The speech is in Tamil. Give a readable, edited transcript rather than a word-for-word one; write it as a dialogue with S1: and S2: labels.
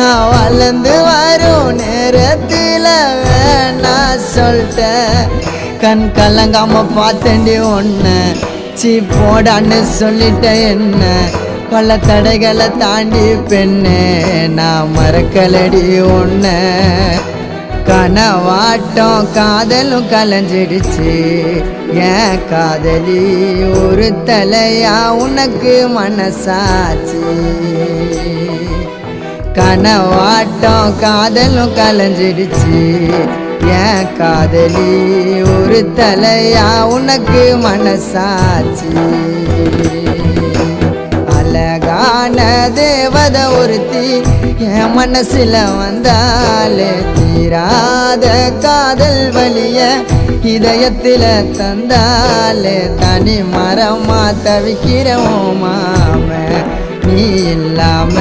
S1: நான் வளர்ந்து வரும் நேரத்தில் வேணா சொல்லிட்டேன். கண் கலங்காம பார்த்தேன்டி ஒன்று சி போடான்னு சொல்லிட்ட என்ன. பல தடைகளை தாண்டி பெண்ணே நான் மறக்கலடி ஒன்று. கனவாட்டம் காதலும் கலைஞ்சிடுச்சு ஏன் காதலி ஒரு தலையா உனக்கு மனசாச்சு. கனவாட்டம் காதலும் கலைஞ்சிடுச்சு ஏன் காதலி ஒரு தலையா உனக்கு மனசாச்சு. அழகான தேவத ஒருத்தி என் மனசுல வந்தாலே தீராத காதல் வலிய இதயத்தில தந்தாலே தனி மரமா தவிக்கிறோம் மாம நீ இல்லாம